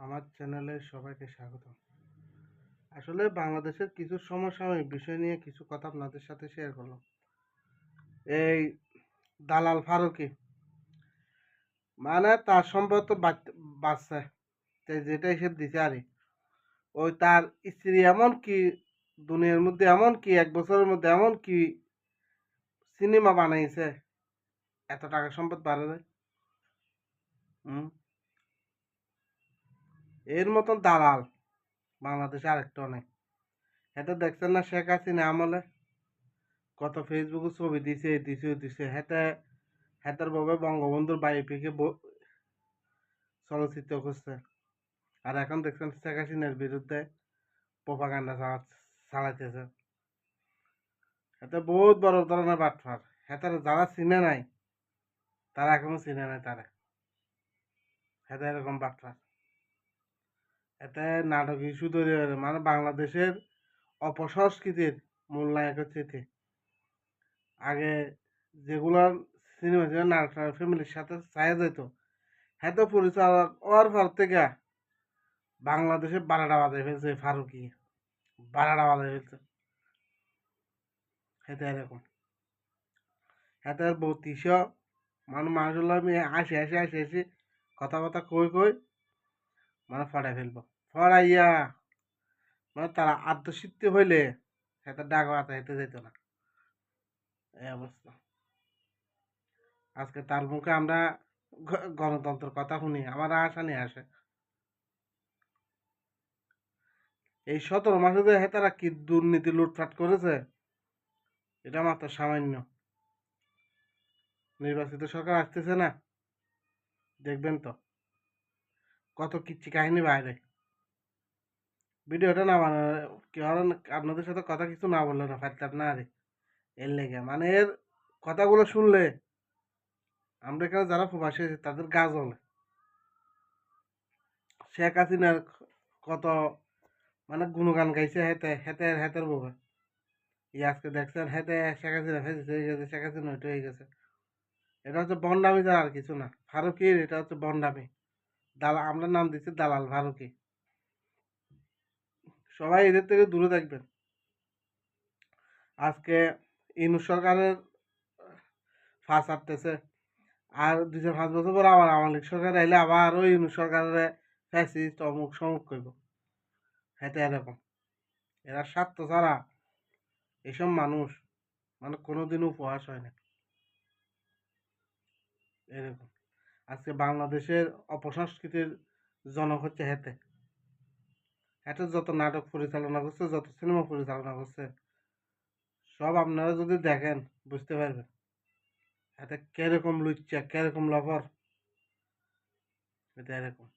আমার চ্যানেলে সবাইকে স্বাগত। আসলে বাংলাদেশের কিছু সমসাময়িক বিষয় নিয়ে কিছু কথা আপনাদের সাথে শেয়ার করলাম। এই দালাল ফারুকী মানে তার সম্ভবত বাচ্চা যেটাই সে দিছে আরে ওই তার স্ত্রী এমন কি দুনিয়ার মধ্যে এমন কি 1 বছরের মধ্যে এমন কি সিনেমা বানাইছে এত টাকা সম্পদ বাড়ে যায়। হুম, এর মতন দালাল বাংলাদেশে আরেকটা নেই। এটা দেখছেন না শেখ হাসিনা আমলে কত ফেসবুকে ছবি দিছে হেতে হেতার বাবে বঙ্গবন্ধুর বায়োপিকে চলচ্চিত্র করছে। আর এখন দেখছেন শেখ হাসিনার বিরুদ্ধে প্রোপাগান্ডা চালাইতেছে। এতে বহুত বড় ধরনের বাটফার। হেতার যারা চিনে নাই তারা এখনো চিনে নাই তারা। হেতে এরকম বাটফার। এতে নাটক ইস্যু তৈরি হয়েছে মানে বাংলাদেশের অপসংস্কৃতির মূল নায়ক হচ্ছে এতে। আগে যেগুলো সিনেমা ছিল নাটক ফ্যামিলির সাথে ছায়া যেত হেতে পরিচালক ওর পর থেকে বাংলাদেশে 12টা বাজায় ফেলছে ফারুকি। 12টা বাজায় ফেলছে। হেতে এরকম। হেতে 3200 মানুষ আমি আসি কথা কই মানে ফড়াই ফেলবো। ফড়াইয়া মানে তারা আত্মসিদ্ধি হইলে হেতে ডাক বাতা হেতে যেত না। এই অবস্থা। আজকে তার মুখে আমরা গণতন্ত্রের কথা শুনি আমার আশানি আসে। এই 17 মাসে যে হেতারা কি দুর্নীতি লুটপাট করেছে এটা মাত্র সামান্য। নির্বাচিত সরকার আসতেছে না দেখবেন তো কত কিচ্ছি কাহিনী বাইরে। ভিডিওটা না মানে কি হরেন আপনাদের সাথে কথা কিছু না বললে না ফাইতাম না আরে এর লেগে মানে এর কথাগুলো শুনলে আমরা এখানে যারা প্রবাসী আছে তাদের গা জ্বলে। শেখ হাসিনার কত মানে গুণগান গাইছে হেতের বউয়ে। আজকে দেখছেন হেতে শেখ হাসিনা ফেসেছে হয়ে গেছে শেখ হাসিনা ওইটা হয়ে গেছে। এটা হচ্ছে বন্ডামি ছাড়া আর কিছু না। ফারুকির এটা হচ্ছে বন্ডামি। আমরা নাম দিচ্ছি দালাল ফারুকি। সবাই এদের থেকে দূরে থাকবেন। আজকে ইনু সরকারের ফাঁস আটতেছে আর 2-5 বছর পর আবার আওয়ামী লীগ সরকার আইলে আবার ওই ইনু সরকারের ফ্যাসিস্ট অমুক সমুক করব। হেতে এরকম এরা স্বার্থ ছাড়া এসব মানুষ মানে কোনোদিন উপহাস হয় না এরকম। আজকে বাংলাদেশের অপসংস্কৃতির জনক হচ্ছে হেতে। হেতে যত নাটক পরিচালনা করছে যত সিনেমা পরিচালনা করছে সব আপনারা যদি দেখেন বুঝতে পারবেন এতে কিরকম লুচ্চা কিরকম লফর এটা এরকম।